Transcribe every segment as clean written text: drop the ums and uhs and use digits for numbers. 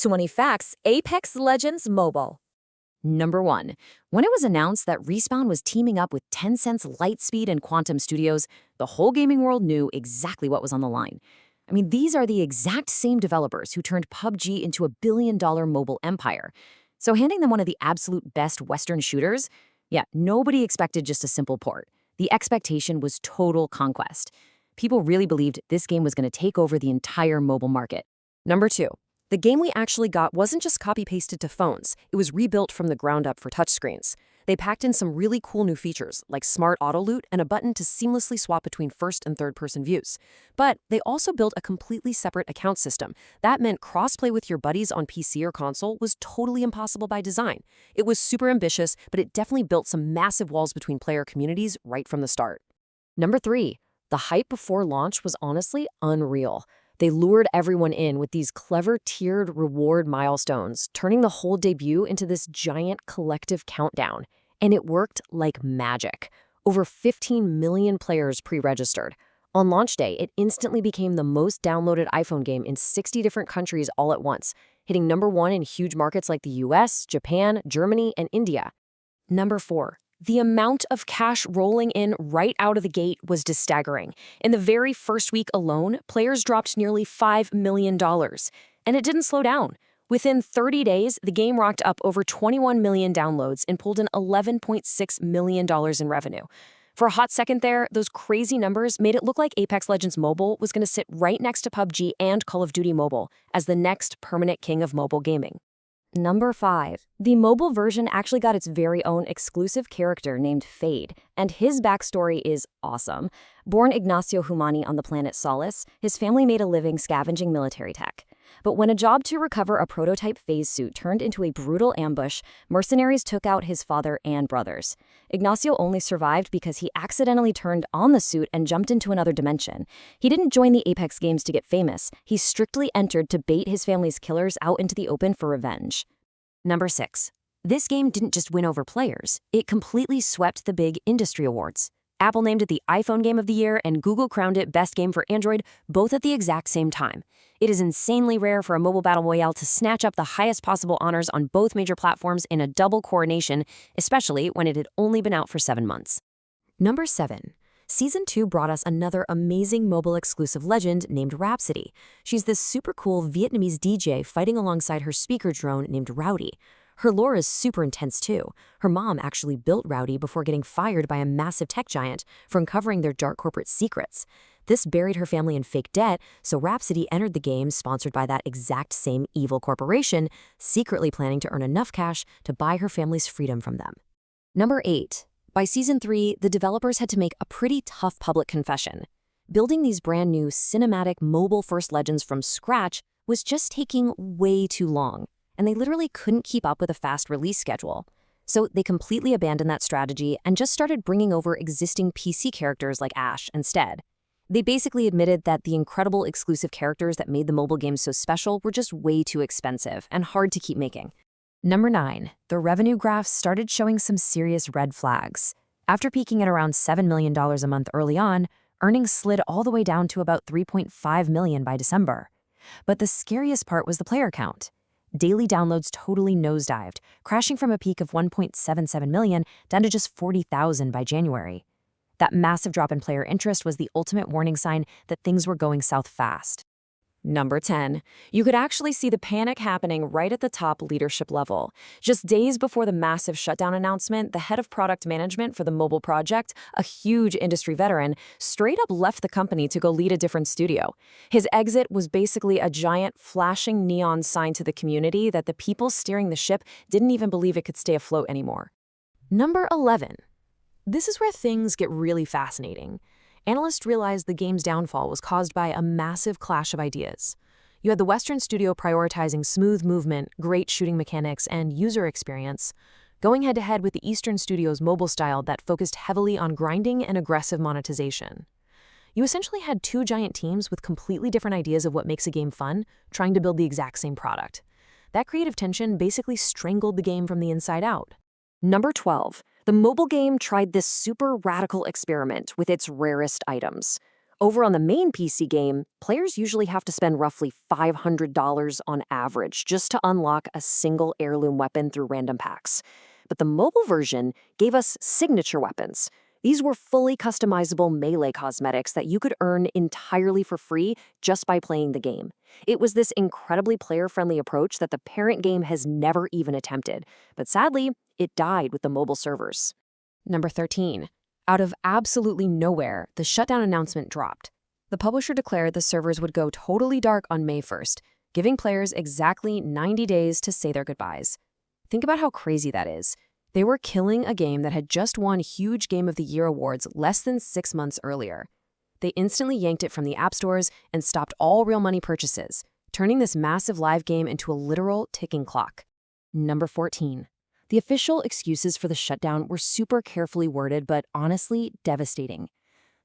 20 Facts Apex Legends Mobile. Number 1. When it was announced that Respawn was teaming up with Tencent's Lightspeed and Quantum Studios, the whole gaming world knew exactly what was on the line. I mean, these are the exact same developers who turned PUBG into a billion-dollar mobile empire. So handing them one of the absolute best Western shooters? Yeah, nobody expected just a simple port. The expectation was total conquest. People really believed this game was going to take over the entire mobile market. Number 2. The game we actually got wasn't just copy-pasted to phones. It was rebuilt from the ground up for touchscreens. They packed in some really cool new features, like smart auto-loot and a button to seamlessly swap between first and third-person views. But they also built a completely separate account system. That meant cross-play with your buddies on PC or console was totally impossible by design. It was super ambitious, but it definitely built some massive walls between player communities right from the start. Number 3. The hype before launch was honestly unreal. They lured everyone in with these clever tiered reward milestones, turning the whole debut into this giant collective countdown. And it worked like magic. Over 15 million players pre-registered. On launch day, it instantly became the most downloaded iPhone game in 60 different countries all at once, hitting number 1 in huge markets like the US, Japan, Germany, and India. Number 4. The amount of cash rolling in right out of the gate was staggering. In the very first week alone, players dropped nearly $5 million. And it didn't slow down. Within 30 days, the game rocked up over 21 million downloads and pulled in $11.6 million in revenue. For a hot second there, those crazy numbers made it look like Apex Legends Mobile was going to sit right next to PUBG and Call of Duty Mobile as the next permanent king of mobile gaming. Number 5. The mobile version actually got its very own exclusive character named Fade, and his backstory is awesome. Born Ignacio Humani on the planet Solace, his family made a living scavenging military tech. But when a job to recover a prototype phase suit turned into a brutal ambush, mercenaries took out his father and brothers. Ignacio only survived because he accidentally turned on the suit and jumped into another dimension. He didn't join the Apex games to get famous. He strictly entered to bait his family's killers out into the open for revenge. Number 6. This game didn't just win over players. It completely swept the big industry awards. Apple named it the iPhone Game of the Year, and Google crowned it Best Game for Android, both at the exact same time. It is insanely rare for a mobile battle royale to snatch up the highest possible honors on both major platforms in a double coronation, especially when it had only been out for 7 months. Number 7. Season 2 brought us another amazing mobile-exclusive legend named Rhapsody. She's this super cool Vietnamese DJ fighting alongside her speaker drone named Rowdy. Her lore is super intense too. Her mom actually built Rowdy before getting fired by a massive tech giant for uncovering their dark corporate secrets. This buried her family in fake debt, so Rhapsody entered the game sponsored by that exact same evil corporation, secretly planning to earn enough cash to buy her family's freedom from them. Number 8. By Season 3, the developers had to make a pretty tough public confession. Building these brand new cinematic mobile-first legends from scratch was just taking way too long, and they literally couldn't keep up with a fast release schedule. So they completely abandoned that strategy and just started bringing over existing PC characters like Ash instead. They basically admitted that the incredible exclusive characters that made the mobile games so special were just way too expensive and hard to keep making. Number 9. The revenue graphs started showing some serious red flags. After peaking at around $7 million a month early on, earnings slid all the way down to about $3.5 million by December. But the scariest part was the player count. Daily downloads totally nosedived, crashing from a peak of 1.77 million down to just 40,000 by January. That massive drop in player interest was the ultimate warning sign that things were going south fast. Number 10. You could actually see the panic happening right at the top leadership level. Just days before the massive shutdown announcement, the head of product management for the mobile project, a huge industry veteran, straight up left the company to go lead a different studio. His exit was basically a giant flashing neon sign to the community that the people steering the ship didn't even believe it could stay afloat anymore. Number 11. This is where things get really fascinating. Analysts realized the game's downfall was caused by a massive clash of ideas. You had the Western studio prioritizing smooth movement, great shooting mechanics, and user experience, going head-to-head with the Eastern studio's mobile style that focused heavily on grinding and aggressive monetization. You essentially had two giant teams with completely different ideas of what makes a game fun, trying to build the exact same product. That creative tension basically strangled the game from the inside out. Number 12. The mobile game tried this super radical experiment with its rarest items. Over on the main PC game, players usually have to spend roughly $500 on average just to unlock a single heirloom weapon through random packs. But the mobile version gave us signature weapons. These were fully customizable melee cosmetics that you could earn entirely for free just by playing the game. It was this incredibly player-friendly approach that the parent game has never even attempted, but sadly, it died with the mobile servers. Number 13. Out of absolutely nowhere, the shutdown announcement dropped. The publisher declared the servers would go totally dark on May 1st, giving players exactly 90 days to say their goodbyes. Think about how crazy that is. They were killing a game that had just won huge Game of the Year awards less than 6 months earlier. They instantly yanked it from the app stores and stopped all real money purchases, turning this massive live game into a literal ticking clock. Number 14. The official excuses for the shutdown were super carefully worded, but honestly devastating.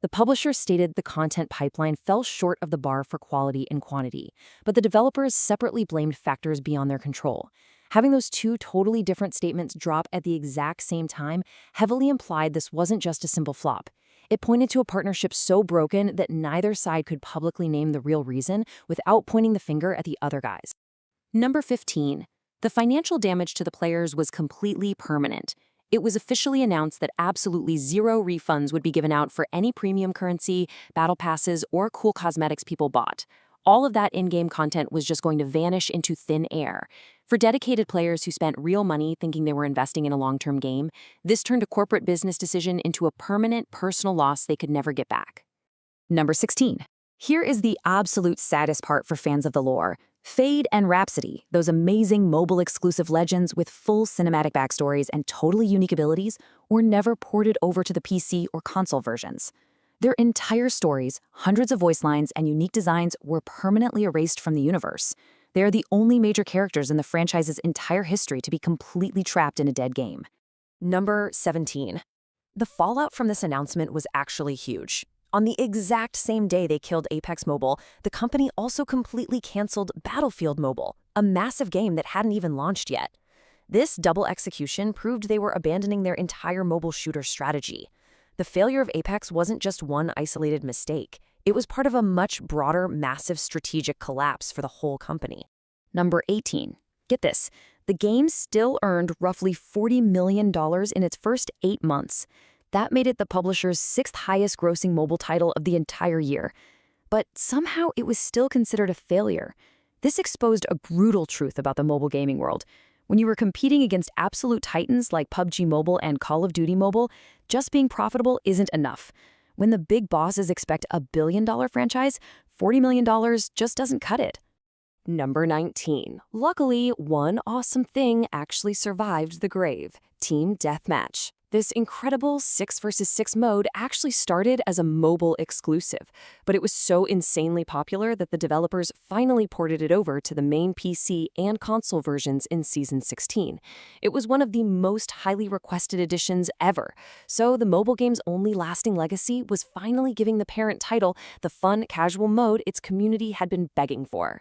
The publisher stated the content pipeline fell short of the bar for quality and quantity, but the developers separately blamed factors beyond their control. Having those two totally different statements drop at the exact same time heavily implied this wasn't just a simple flop. It pointed to a partnership so broken that neither side could publicly name the real reason without pointing the finger at the other guys. Number 15. The financial damage to the players was completely permanent. It was officially announced that absolutely zero refunds would be given out for any premium currency, battle passes, or cool cosmetics people bought. All of that in-game content was just going to vanish into thin air. For dedicated players who spent real money thinking they were investing in a long-term game, this turned a corporate business decision into a permanent personal loss they could never get back. Number 16. Here is the absolute saddest part for fans of the lore. Fade and Rhapsody, those amazing mobile-exclusive legends with full cinematic backstories and totally unique abilities, were never ported over to the PC or console versions. Their entire stories, hundreds of voice lines, and unique designs were permanently erased from the universe. They are the only major characters in the franchise's entire history to be completely trapped in a dead game. Number 17. The fallout from this announcement was actually huge. On the exact same day they killed Apex Mobile, the company also completely canceled Battlefield Mobile, a massive game that hadn't even launched yet. This double execution proved they were abandoning their entire mobile shooter strategy. The failure of Apex wasn't just one isolated mistake. It was part of a much broader, massive strategic collapse for the whole company. Number 18. Get this. The game still earned roughly $40 million in its first 8 months. That made it the publisher's 6th highest grossing mobile title of the entire year. But somehow it was still considered a failure. This exposed a brutal truth about the mobile gaming world. When you were competing against absolute titans like PUBG Mobile and Call of Duty Mobile, just being profitable isn't enough. When the big bosses expect a billion-dollar franchise, $40 million just doesn't cut it. Number 19. Luckily, one awesome thing actually survived the grave: Team Deathmatch. This incredible 6 versus 6 mode actually started as a mobile exclusive, but it was so insanely popular that the developers finally ported it over to the main PC and console versions in Season 16. It was one of the most highly requested editions ever, so the mobile game's only lasting legacy was finally giving the parent title the fun, casual mode its community had been begging for.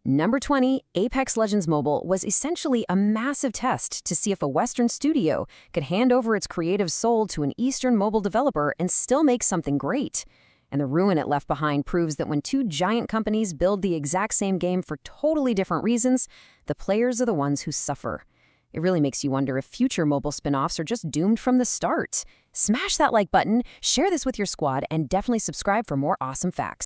Number 20, Apex Legends Mobile was essentially a massive test to see if a Western studio could hand over its creative soul to an Eastern mobile developer and still make something great. And the ruin it left behind proves that when two giant companies build the exact same game for totally different reasons, the players are the ones who suffer. It really makes you wonder if future mobile spin-offs are just doomed from the start. Smash that like button, share this with your squad, and definitely subscribe for more awesome facts.